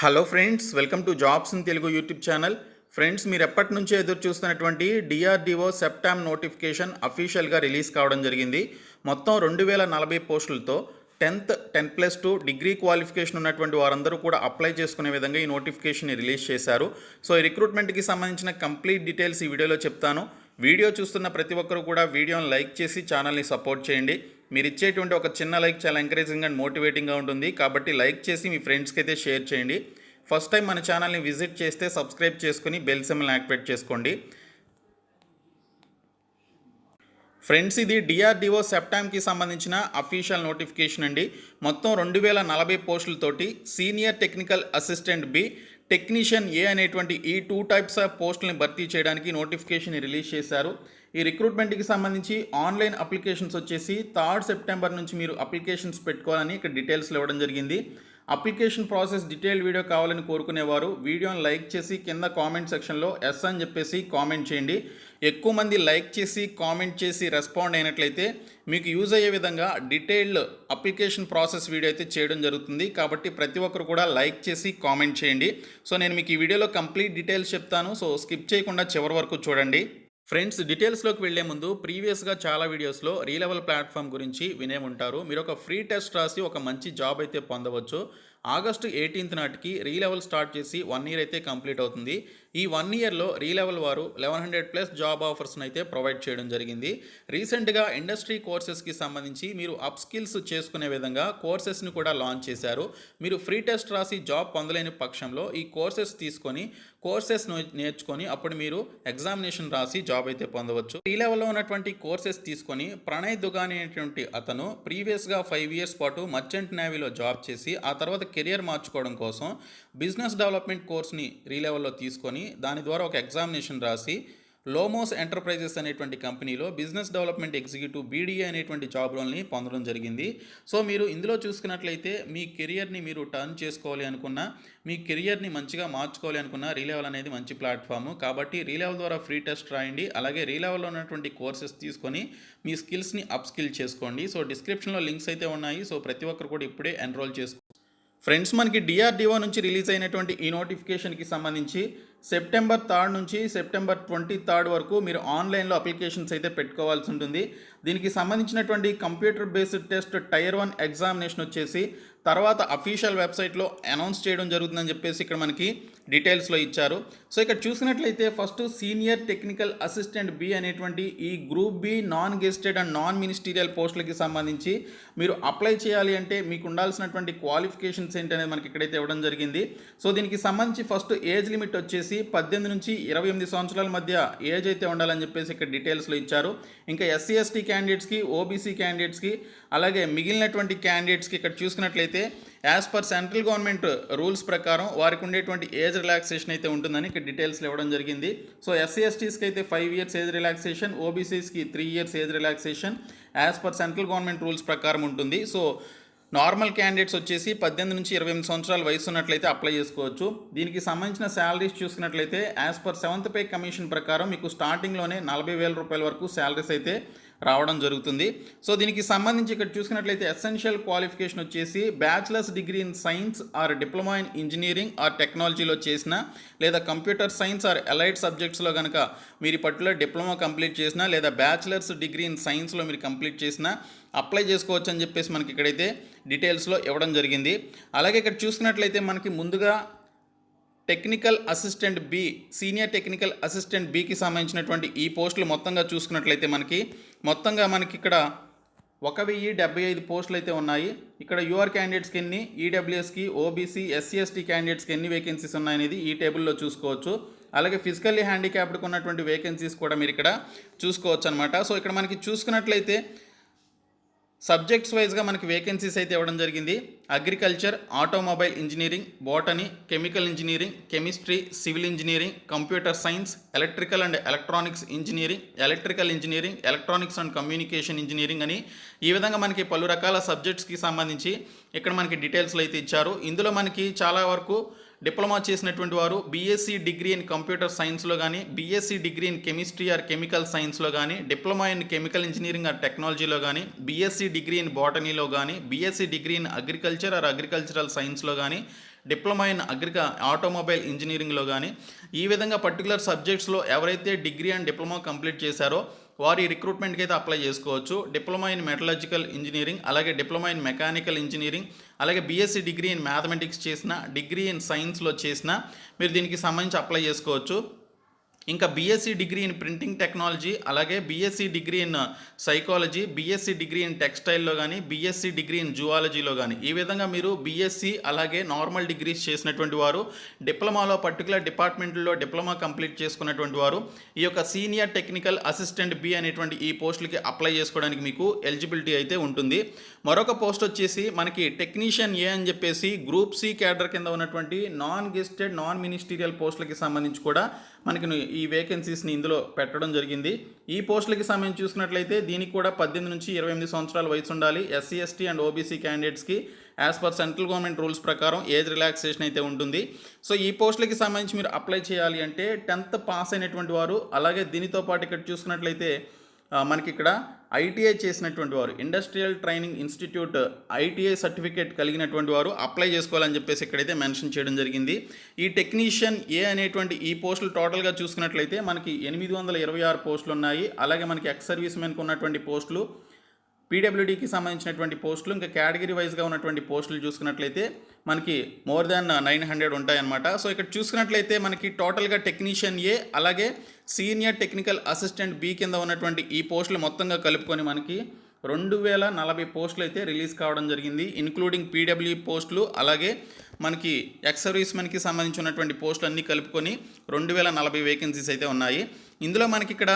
Hello friends, welcome to jobs in Telugu YouTube channel. Friends, మీరు ఎప్పటి నుంచో ఎదురు చూస్తున్నటువంటి డిఆర్డిఓ సెప్టామ్ నోటిఫికేషన్ అఫీషియల్గా రిలీజ్ కావడం జరిగింది. మొత్తం 2040 పోస్టులతో 10+2 డిగ్రీ క్వాలిఫికేషన్ ఉన్నటువంటి వారందరూ కూడా అప్లై చేసుకునే విధంగా ఈ నోటిఫికేషన్ రిలీజ్ చేశారు. సో ఈ రిక్రూట్మెంట్కి సంబంధించిన కంప్లీట్ డీటెయిల్స్ ఈ వీడియోలో చెప్తాను. వీడియో చూస్తున్న ప్రతి ఒక్కరు కూడా వీడియోని లైక్ చేసి ఛానల్ని సపోర్ట్ చేయండి. మీరు ఇచ్చేటువంటి ఒక చిన్న లైక్ చాలా ఎంకరేజింగ్ అండ్ మోటివేటింగ్గా ఉంటుంది, కాబట్టి లైక్ చేసి మీ ఫ్రెండ్స్కి అయితే షేర్ చేయండి. ఫస్ట్ టైం మన ఛానల్ని విజిట్ చేస్తే సబ్స్క్రైబ్ చేసుకుని బెల్ సింబల్ని యాక్టివేట్ చేసుకోండి. ఫ్రెండ్స్, ఇది డిఆర్డిఓ సెప్టామ్కి సంబంధించిన అఫీషియల్ నోటిఫికేషన్ అండి. మొత్తం 2040 పోస్టులతోటి senior technical assistant B, technician A అనేటువంటి ఈ 2 టైప్స్ ఆఫ్ పోస్టులని భర్తీ చేయడానికి నోటిఫికేషన్ రిలీజ్ చేశారు. ఈ రిక్రూట్మెంట్కి సంబంధించి ఆన్లైన్ అప్లికేషన్స్ వచ్చేసి 3 సెప్టెంబర్ నుంచి మీరు అప్లికేషన్స్ పెట్టుకోవాలని ఇక్కడ డీటెయిల్స్లో ఇవ్వడం జరిగింది. అప్లికేషన్ ప్రాసెస్ డీటెయిల్ వీడియో కావాలని కోరుకునేవారు వీడియోని లైక్ చేసి కింద కామెంట్ సెక్షన్లో ఎస్ అని చెప్పేసి కామెంట్ చేయండి. ఎక్కువ మంది లైక్ చేసి కామెంట్ చేసి రెస్పాండ్ అయినట్లయితే మీకు యూజ్ అయ్యే విధంగా డీటెయిల్డ్ అప్లికేషన్ ప్రాసెస్ వీడియో అయితే చేయడం జరుగుతుంది. కాబట్టి ప్రతి ఒక్కరు కూడా లైక్ చేసి కామెంట్ చేయండి. సో నేను మీకు ఈ వీడియోలో కంప్లీట్ డీటెయిల్స్ చెప్తాను. సో స్కిప్ చేయకుండా చివరి వరకు చూడండి. ఫ్రెండ్స్, డీటెయిల్స్లోకి వెళ్లే ముందు ప్రీవియస్గా చాలా వీడియోస్లో రీలెవెల్ ప్లాట్ఫామ్ గురించి వినే ఉంటారు. మీరు ఒక ఫ్రీ టెస్ట్ రాసి ఒక మంచి జాబ్ అయితే పొందవచ్చు. ఆగస్టు 18 నాటికి రీలెవెల్ స్టార్ట్ చేసి 1 ఇయర్ అయితే కంప్లీట్ అవుతుంది. ఈ 1 ఇయర్లో రీలెవెల్ వారు 1100+ జాబ్ ఆఫర్స్ని అయితే ప్రొవైడ్ చేయడం జరిగింది. రీసెంట్గా ఇండస్ట్రీ కోర్సెస్కి సంబంధించి మీరు అప్ స్కిల్స్ చేసుకునే విధంగా కోర్సెస్ని కూడా లాంచ్ చేశారు. మీరు ఫ్రీ టెస్ట్ రాసి జాబ్ పొందలేని పక్షంలో ఈ కోర్సెస్ తీసుకొని కోర్సెస్ నేర్చుకొని అప్పుడు మీరు ఎగ్జామినేషన్ రాసి జాబ్ అయితే పొందవచ్చు. ఈ లెవెల్లో ఉన్నటువంటి కోర్సెస్ తీసుకొని ప్రణయ్ దుగాని అనేటువంటి అతను ప్రీవియస్గా 5 ఇయర్స్ పాటు మర్చెంట్ నేవీలో జాబ్ చేసి ఆ తర్వాత కెరియర్ మార్చుకోవడం కోసం బిజినెస్ డెవలప్మెంట్ కోర్స్ని రీలెవెల్లో తీసుకొని దాని ద్వారా ఒక ఎగ్జామినేషన్ రాసి లోమోస్ ఎంటర్ప్రైజెస్ అనేటువంటి కంపెనీలో బిజినెస్ డెవలప్మెంట్ ఎగ్జిక్యూటివ్ బీడీఏ అనేటువంటి జాబ్ రోల్ని పొందడం జరిగింది. సో మీరు ఇందులో చూసుకున్నట్లయితే మీ కెరియర్ని మీరు టర్న్ చేసుకోవాలి అనుకున్నా, మీ కెరియర్ని మంచిగా మార్చుకోవాలి అనుకున్నా రీలెవెల్ అనేది మంచి ప్లాట్ఫామ్. కాబట్టి రీలెవెల్ ద్వారా ఫ్రీ టెస్ట్ రాయండి. అలాగే రీలెవెల్లో ఉన్నటువంటి కోర్సెస్ తీసుకొని మీ స్కిల్స్ని అప్ స్కిల్ చేసుకోండి. సో డిస్క్రిప్షన్లో లింక్స్ అయితే ఉన్నాయి. సో ప్రతి ఒక్కరు కూడా ఇప్పుడే ఎన్రోల్ చేసుకోండి. ఫ్రెండ్స్, మనకి డిఆర్డిఓ నుంచి రిలీజ్ అయినటువంటి ఈ నోటిఫికేషన్కి సంబంధించి సెప్టెంబర్ 3 నుంచి సెప్టెంబర్ 23 వరకు మీరు ఆన్లైన్లో అప్లికేషన్స్ అయితే పెట్టుకోవాల్సి ఉంటుంది. దీనికి సంబంధించినటువంటి computer based test tier 1 examination వచ్చేసి తర్వాత అఫీషియల్ వెబ్సైట్లో అనౌన్స్ చేయడం జరుగుతుందని చెప్పేసి ఇక్కడ మనకి డీటెయిల్స్లో ఇచ్చారు. సో ఇక్కడ చూసినట్లయితే first senior technical assistant B అనేటువంటి ఈ group B non gazetted and non ministerial పోస్టులకి సంబంధించి మీరు అప్లై చేయాలి అంటే మీకు ఉండాల్సినటువంటి క్వాలిఫికేషన్స్ ఏంటనేది మనకి ఇక్కడైతే ఇవ్వడం జరిగింది. సో దీనికి సంబంధించి ఫస్ట్ ఏజ్ లిమిట్ వచ్చేసి 18 నుంచి 28 సంవత్సరాల మధ్య ఏజ్ అయితే ఉండాలని చెప్పేసి ఇక్కడ డీటెయిల్స్లో ఇచ్చారు. ఇంకా ఎస్సీ ఎస్టీ క్యాండిడేట్స్కి, ఓబీసీ క్యాండిడేట్స్కి, అలాగే మిగిలినటువంటి క్యాండిడేట్స్కి ఇక్కడ చూసుకున్నట్లయితే as per central government rules ప్రకారం వారికి ఉండేటువంటి ఏజ్ రిలాక్సేషన్ అయితే ఉంటుందని ఇక్కడ డీటెయిల్స్లో ఇవ్వడం జరిగింది. సో ఎస్సీ ఎస్టీస్కి అయితే 5 ఇయర్స్ ఏజ్ రిలాక్సేషన్, ఓబీసీస్కి 3 years age relaxation as per central government rules ప్రకారం ఉంటుంది. సో నార్మల్ క్యాండిడేట్స్ వచ్చేసి 18 నుంచి 28 సంవత్సరాల వయసు ఉన్నట్లయితే అప్లై చేసుకోవచ్చు. దీనికి సంబంధించిన శాలరీస్ చూసుకున్నట్లయితే as per 7th pay commission ప్రకారం మీకు స్టార్టింగ్లోనే 40,000 రూపాయల వరకు శాలరీస్ అయితే రావడం జరుగుతుంది. సో దీనికి సంబంధించి ఇక్కడ చూసుకున్నట్లయితే ఎసెన్షియల్ క్వాలిఫికేషన్ వచ్చేసి bachelors degree in science or diploma in engineering or టెక్నాలజీలో చేసిన, లేదా కంప్యూటర్ సైన్స్ ఆర్ అలైడ్ సబ్జెక్ట్స్లో కనుక మీరు పర్టికులర్ డిప్లొమా కంప్లీట్ చేసినా, లేదా బ్యాచిలర్స్ డిగ్రీ ఇన్ సైన్స్లో మీరు కంప్లీట్ చేసినా అప్లై చేసుకోవచ్చు అని చెప్పేసి మనకి ఇక్కడైతే డీటెయిల్స్లో ఇవ్వడం జరిగింది. అలాగే ఇక్కడ చూసుకున్నట్లయితే మనకి ముందుగా technical assistant B, senior technical assistant బికి సంబంధించినటువంటి ఈ పోస్టులు మొత్తంగా చూసుకున్నట్లయితే మనకి ఇక్కడ 1075 పోస్టులు అయితే ఉన్నాయి. ఇక్కడ యూఆర్ క్యాండిడేట్స్కి ఎన్ని, ఈడబ్ల్యూఎస్కి, ఓబీసీ, ఎస్సీ ఎస్టీ క్యాండిడేట్స్కి ఎన్ని వేకెన్సీస్ ఉన్నాయనేది ఈ టేబుల్లో చూసుకోవచ్చు. అలాగే ఫిజికల్లీ హ్యాండిక్యాప్డ్కి ఉన్నటువంటి వేకెన్సీస్ కూడా మీరు ఇక్కడ చూసుకోవచ్చు అనమాట. సో ఇక్కడ మనకి చూసుకున్నట్లయితే సబ్జెక్ట్స్ వైజ్గా మనకి వేకెన్సీస్ అయితే ఇవ్వడం జరిగింది. Agriculture, automobile engineering, botany, chemical engineering, chemistry, civil engineering, computer science, electrical and electronics engineering, electrical engineering, electronics and communication engineering అని ఈ విధంగా మనకి పలు రకాల సబ్జెక్ట్స్కి సంబంధించి ఇక్కడ మనకి డీటెయిల్స్లో అయితే ఇచ్చారు. ఇందులో మనకి చాలా వరకు డిప్లొమా చేసినటువంటి వారు బీఎస్సీ డిగ్రీ ఇన్ కంప్యూటర్ సైన్స్లో కానీ, BSc degree in chemistry or chemical సైన్స్లో కానీ, diploma in chemical engineering or టెక్నాలజీలో కానీ, బీఎస్సీ డిగ్రీ ఇన్ బాటనీలో కానీ, BSc degree in agriculture are agricultural సైన్స్లో కానీ, డిప్లొమా ఇన్ ఆటోమొబైల్ ఇంజనీరింగ్లో కానీ ఈ విధంగా పర్టికులర్ సబ్జెక్ట్స్లో ఎవరైతే డిగ్రీ అండ్ డిప్లొమా కంప్లీట్ చేశారో వారి రిక్రూట్మెంట్కి అయితే అప్లై చేసుకోవచ్చు. డిప్లొమా ఇన్ మెటలర్జికల్ ఇంజనీరింగ్, అలాగే డిప్లొమా ఇన్ మెకానికల్ ఇంజనీరింగ్, అలాగే బీఎస్సీ డిగ్రీ ఇన్ మ్యాథమెటిక్స్ చేసిన, డిగ్రీ ఇన్ సైన్స్లో చేసిన మీరు దీనికి సంబంధించి అప్లై చేసుకోవచ్చు. ఇంకా BSc degree in printing technology, అలాగే BSc degree in psychology, BSc degree in టెక్స్టైల్లో కానీ, బీఎస్సీ డిగ్రీ ఇన్ జువాలజీలో కానీ ఈ విధంగా మీరు బీఎస్సీ అలాగే నార్మల్ డిగ్రీస్ చేసినటువంటి వారు, డిప్లొమాలో పర్టికులర్ డిపార్ట్మెంట్లో డిప్లొమా కంప్లీట్ చేసుకున్నటువంటి వారు ఈ యొక్క సీనియర్ టెక్నికల్ అసిస్టెంట్ బి అనేటువంటి ఈ పోస్టులకి అప్లై చేసుకోవడానికి మీకు ఎలిజిబిలిటీ అయితే ఉంటుంది. మరొక పోస్ట్ వచ్చేసి మనకి టెక్నీషియన్ ఏ అని చెప్పేసి గ్రూప్ సి క్యాడర్ కింద ఉన్నటువంటి నాన్ గెస్టెడ్ నాన్ మినిస్టీరియల్ పోస్టులకి సంబంధించి కూడా మనకి ఈ వేకెన్సీస్ని ఇందులో పెట్టడం జరిగింది. ఈ పోస్టులకి సంబంధించి చూసుకున్నట్లయితే దీనికి కూడా 18 నుంచి 28 సంవత్సరాల వయసు ఉండాలి. ఎస్సీ ఎస్టీ అండ్ ఓబీసీ క్యాండిడేట్స్కి as per central government rules ప్రకారం ఏజ్ రిలాక్సేషన్ అయితే ఉంటుంది. సో ఈ పోస్టులకి సంబంధించి మీరు అప్లై చేయాలి అంటే 10th పాస్ అయినటువంటి వారు, అలాగే దీనితో పాటు ఇక్కడ చూసుకున్నట్లయితే మనకి ఇక్కడ ఐటీఐ చేసినటువంటి వారు, industrial training institute ITI certificate కలిగినటువంటి వారు అప్లై చేసుకోవాలని చెప్పేసి ఇక్కడైతే మెన్షన్ చేయడం జరిగింది. ఈ టెక్నీషియన్ ఏ అనేటువంటి ఈ పోస్టులు టోటల్గా చూసుకున్నట్లయితే మనకి 826 పోస్టులు ఉన్నాయి. అలాగే మనకి ఎక్స్ సర్వీస్ మెన్కి ఉన్నటువంటి పోస్టులు, పీడబ్ల్యూడీకి సంబంధించినటువంటి పోస్టులు, ఇంకా కేటగిరీ వైజ్గా ఉన్నటువంటి పోస్టులు చూసుకున్నట్లయితే మనకి మోర్ దాన్ 900 ఉంటాయన్నమాట. సో ఇక్కడ చూసుకున్నట్లయితే మనకి టోటల్గా టెక్నీషియన్ ఏ అలాగే సీనియర్ టెక్నికల్ అసిస్టెంట్ బి కింద ఉన్నటువంటి ఈ పోస్టులు మొత్తంగా కలుపుకొని మనకి 2040 పోస్టులు అయితే రిలీజ్ కావడం జరిగింది. ఇన్క్లూడింగ్ పీడబ్ల్యూ పోస్టులు, అలాగే మనకి ఎక్స్ సర్వీస్ మెన్కి సంబంధించి ఉన్నటువంటి పోస్టులు అన్నీ కలుపుకొని 2040 వేకెన్సీస్ అయితే ఉన్నాయి. ఇందులో మనకి ఇక్కడ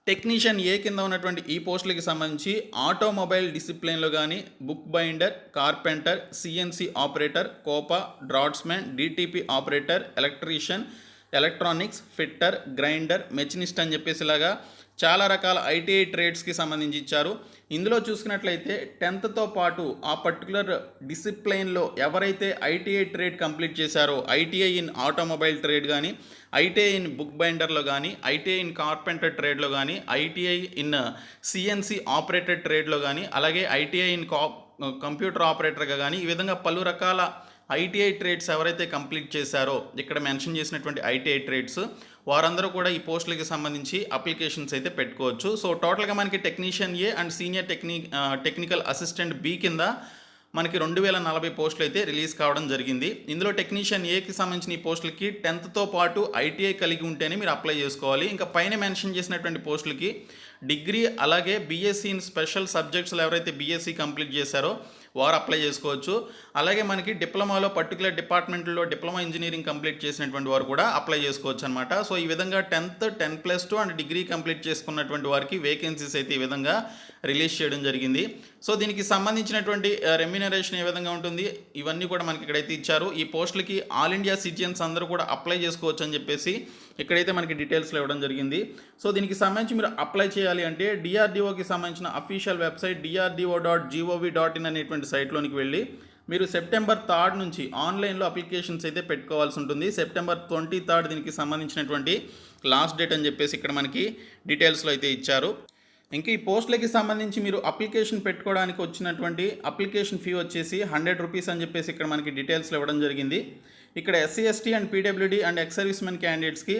టెక్నీషియన్ ఏ కింద ఉన్నటువంటి ఈ పోస్టులకి సంబంధించి ఆటోమొబైల్ డిసిప్లిన్లో కానీ book binder, carpenter, CNC operator, Copa, draughtsmen, DTP operator, electrician, electronics, fitter, grinder, machinist అని చెప్పేసి ఇలాగా చాలా రకాల ఐటీఐ ట్రేడ్స్కి సంబంధించి ఇచ్చారు. ఇందులో చూసుకున్నట్లయితే 10th పాటు ఆ పర్టికులర్ డిసిప్లైన్లో ఎవరైతే ఐటీఐ ట్రేడ్ కంప్లీట్ చేశారో, ఐటీఐ ఇన్ ఆటోమొబైల్ ట్రేడ్ కానీ, ఐటీఐ ఇన్ బుక్ బైండర్లో కానీ, ఐటీఐ ఇన్ కార్పెంటర్ ట్రేడ్లో కానీ, ఐటీఐ ఇన్ సిఎన్సి ఆపరేటెడ్ ట్రేడ్లో కానీ, అలాగే ఐటీఐ ఇన్ కంప్యూటర్ ఆపరేటర్గా కానీ ఈ విధంగా పలు రకాల ఐటీఐ ట్రేడ్స్ ఎవరైతే కంప్లీట్ చేశారో ఇక్కడ మెన్షన్ చేసినటువంటి ఐటీఐ ట్రేడ్స్ వారందరూ కూడా ఈ పోస్టులకి సంబంధించి అప్లికేషన్స్ అయితే పెట్టుకోవచ్చు. సో టోటల్గా మనకి technician A and senior technical assistant B కింద మనకి 2040 పోస్టులు అయితే రిలీజ్ కావడం జరిగింది. ఇందులో టెక్నీషియన్ ఏకి సంబంధించిన ఈ పోస్టులకి 10th పాటు ఐటీఐ కలిగి ఉంటేనే మీరు అప్లై చేసుకోవాలి. ఇంకా పైన మెన్షన్ చేసినటువంటి పోస్టులకి డిగ్రీ అలాగే బీఎస్సీ ఇన్ స్పెషల్ సబ్జెక్ట్స్లో ఎవరైతే బీఎస్సీ కంప్లీట్ చేశారో వారు అప్లై చేసుకోవచ్చు. అలాగే మనకి డిప్లొమాలో పర్టికులర్ డిపార్ట్మెంట్లో డిప్లొమా ఇంజనీరింగ్ కంప్లీట్ చేసినటువంటి వారు కూడా అప్లై చేసుకోవచ్చు అనమాట. సో ఈ విధంగా 10th, 10+2 అండ్ డిగ్రీ కంప్లీట్ చేసుకున్నటువంటి వారికి వేకెన్సీస్ అయితే ఈ విధంగా రిలీజ్ చేయడం జరిగింది. సో దీనికి సంబంధించినటువంటి రెమ్యూనరేషన్ ఏ విధంగా ఉంటుంది ఇవన్నీ కూడా మనకి ఇక్కడైతే ఇచ్చారు. ఈ పోస్టులకి ఆల్ ఇండియా సిటిజన్స్ అందరూ కూడా అప్లై చేసుకోవచ్చు అని చెప్పేసి ఇక్కడైతే మనకి డీటెయిల్స్లో ఇవ్వడం జరిగింది. సో దీనికి సంబంధించి మీరు అప్లై చేయాలి అంటే డిఆర్డిఓకి సంబంధించిన అఫీషియల్ వెబ్సైట్ DRDO.gov.in అనేటువంటి సైట్లోనికి వెళ్ళి మీరు September 3 నుంచి ఆన్లైన్లో అప్లికేషన్స్ అయితే పెట్టుకోవాల్సి ఉంటుంది. September 23 దీనికి సంబంధించినటువంటి లాస్ట్ డేట్ అని చెప్పేసి ఇక్కడ మనకి డీటెయిల్స్లో అయితే ఇచ్చారు. ఇంకా ఈ పోస్టులకి సంబంధించి మీరు అప్లికేషన్ పెట్టుకోవడానికి వచ్చినటువంటి అప్లికేషన్ ఫీ వచ్చేసి 100 రూపీస్ అని చెప్పేసి ఇక్కడ మనకి డీటెయిల్స్లో ఇవ్వడం జరిగింది. ఇక్కడ SC ST and PWD and ex servicemen క్యాండిడేట్స్కి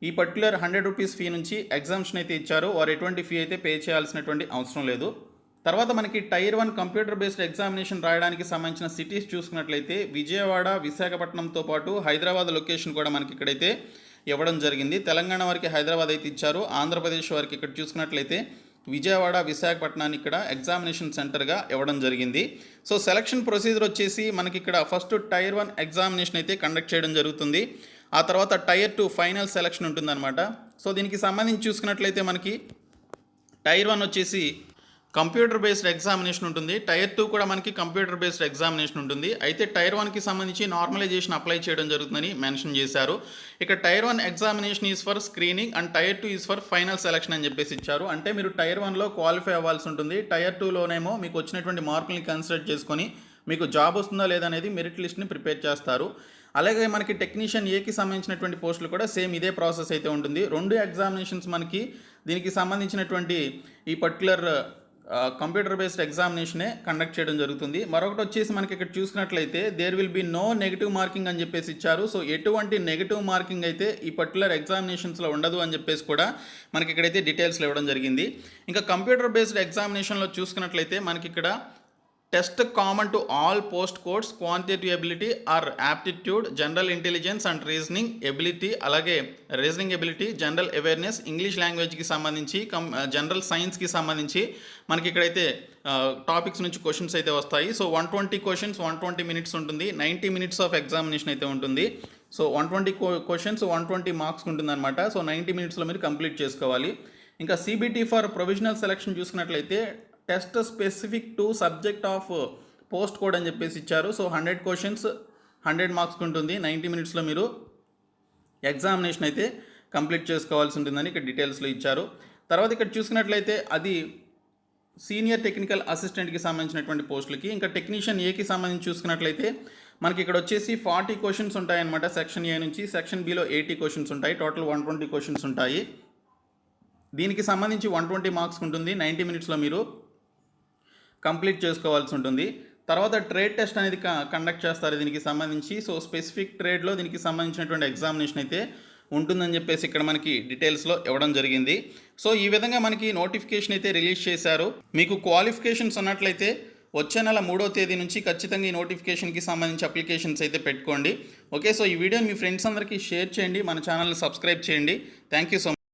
ఈ పర్టికులర్ 100 రూపీస్ ఫీ నుంచి ఎగ్జామ్షన్ అయితే ఇచ్చారు. వారు ఎటువంటి ఫీ అయితే పే చేయాల్సినటువంటి అవసరం లేదు. తర్వాత మనకి Tier 1 కంప్యూటర్ బేస్డ్ ఎగ్జామినేషన్ రాయడానికి సంబంధించిన సిటీస్ చూసుకున్నట్లయితే విజయవాడ, విశాఖపట్నంతో పాటు హైదరాబాద్ లొకేషన్ కూడా మనకి ఇక్కడైతే ఇవ్వడం జరిగింది. తెలంగాణ వారికి హైదరాబాద్ అయితే ఇచ్చారు. ఆంధ్రప్రదేశ్ వారికి ఇక్కడ చూసుకున్నట్లయితే విజయవాడ, విశాఖపట్నాన్ని ఇక్కడ ఎగ్జామినేషన్ సెంటర్గా ఇవ్వడం జరిగింది. సో సెలక్షన్ ప్రొసీజర్ వచ్చేసి మనకి ఇక్కడ ఫస్ట్ Tier 1 ఎగ్జామినేషన్ అయితే కండక్ట్ చేయడం జరుగుతుంది. ఆ తర్వాత Tier 2 ఫైనల్ సెలక్షన్ ఉంటుందన్నమాట. సో దీనికి సంబంధించి చూసుకున్నట్లయితే మనకి Tier 1 వచ్చేసి కంప్యూటర్ బేస్డ్ ఎగ్జామినేషన్ ఉంటుంది. Tier 2 కూడా మనకి కంప్యూటర్ బేస్డ్ ఎగ్జామినేషన్ ఉంటుంది. అయితే Tier 1కి సంబంధించి నార్మలైజేషన్ అప్లై చేయడం జరుగుతుందని మెన్షన్ చేశారు. ఇక్కడ Tier 1 examination is for screening and Tier 2 is for final selection అని చెప్పేసి ఇచ్చారు. అంటే మీరు Tier 1లో క్వాలిఫై అవ్వాల్సి ఉంటుంది. Tier 2లోనేమో మీకు వచ్చినటువంటి మార్కుల్ని కన్సిడర్ చేసుకొని మీకు జాబ్ వస్తుందా లేదా అనేది మెరిట్ లిస్ట్ని ప్రిపేర్ చేస్తారు. అలాగే మనకి టెక్నీషియన్ ఏకి సంబంధించినటువంటి పోస్టులు కూడా సేమ్ ఇదే ప్రాసెస్ అయితే ఉంటుంది. 2 ఎగ్జామినేషన్స్ మనకి దీనికి సంబంధించినటువంటి ఈ పర్టికులర్ కంప్యూటర్ బేస్డ్ ఎగ్జామినేషనే కండక్ట్ చేయడం జరుగుతుంది. మరొకటి వచ్చేసి మనకి ఇక్కడ చూసినట్లయితే there will be no negative marking అని చెప్పేసి ఇచ్చారు. సో ఎటువంటి నెగిటివ్ మార్కింగ్ అయితే ఈ పర్టికులర్ ఎగ్జామినేషన్స్లో ఉండదు అని చెప్పేసి కూడా మనకి ఇక్కడైతే డీటెయిల్స్లో ఇవ్వడం జరిగింది. ఇంకా కంప్యూటర్ బేస్డ్ ఎగ్జామినేషన్లో చూసుకున్నట్లయితే మనకి ఇక్కడ test common to all post codes, quantitative ability or aptitude, general intelligence and reasoning ability, అలాగే reasoning ability, general awareness, English లాంగ్వేజ్కి సంబంధించి, జనరల్ సైన్స్కి సంబంధించి మనకి ఇక్కడైతే టాపిక్స్ నుంచి క్వశ్చన్స్ అయితే వస్తాయి. సో 120 క్వశ్చన్స్ 120 మినిట్స్ ఉంటుంది. 90 మినిట్స్ ఆఫ్ ఎగ్జామినేషన్ అయితే ఉంటుంది. సో 120 క్వశ్చన్స్ 120 మార్క్స్ ఉంటుందన్నమాట. సో 90 మినిట్స్లో మీరు కంప్లీట్ చేసుకోవాలి. ఇంకా సిబిటి ఫర్ ప్రొవిజనల్ సెలక్షన్ చూసుకున్నట్లయితే test specific to subject of post code అని చెప్పేసి ఇచ్చారు. సో 100 క్వశ్చన్స్ 100 మార్క్స్కి ఉంటుంది. 90 మినిట్స్లో మీరు ఎగ్జామినేషన్ అయితే కంప్లీట్ చేసుకోవాల్సి ఉంటుందని ఇక్కడ డీటెయిల్స్లో ఇచ్చారు. తర్వాత ఇక్కడ చూసుకున్నట్లయితే అది సీనియర్ టెక్నికల్ అసిస్టెంట్కి సంబంధించినటువంటి పోస్టులకి. ఇంకా టెక్నీషియన్ ఏకి సంబంధించి చూసుకున్నట్లయితే మనకి ఇక్కడ వచ్చేసి 40 క్వశ్చన్స్ ఉంటాయన్నమాట సెక్షన్ ఏ నుంచి. సెక్షన్ బిలో 80 క్వశ్చన్స్ ఉంటాయి. టోటల్ 120 క్వశ్చన్స్ ఉంటాయి. దీనికి సంబంధించి 120 మార్క్స్ ఉంటుంది. 90 మినిట్స్లో మీరు కంప్లీట్ చేసుకోవాల్సి ఉంటుంది. తర్వాత ట్రేడ్ టెస్ట్ అనేది కండక్ట్ చేస్తారు దీనికి సంబంధించి. సో స్పెసిఫిక్ ట్రేడ్లో దీనికి సంబంధించినటువంటి ఎగ్జామినేషన్ అయితే ఉంటుందని చెప్పేసి ఇక్కడ మనకి డీటెయిల్స్లో ఇవ్వడం జరిగింది. సో ఈ విధంగా మనకి నోటిఫికేషన్ అయితే రిలీజ్ చేశారు. మీకు క్వాలిఫికేషన్స్ ఉన్నట్లయితే వచ్చే నెల 3వ తేదీ నుంచి ఖచ్చితంగా ఈ నోటిఫికేషన్కి సంబంధించి అప్లికేషన్స్ అయితే పెట్టుకోండి. ఓకే, సో ఈ వీడియోని మీ ఫ్రెండ్స్ అందరికీ షేర్ చేయండి, మన ఛానల్ని సబ్స్క్రైబ్ చేయండి. Thank you so much.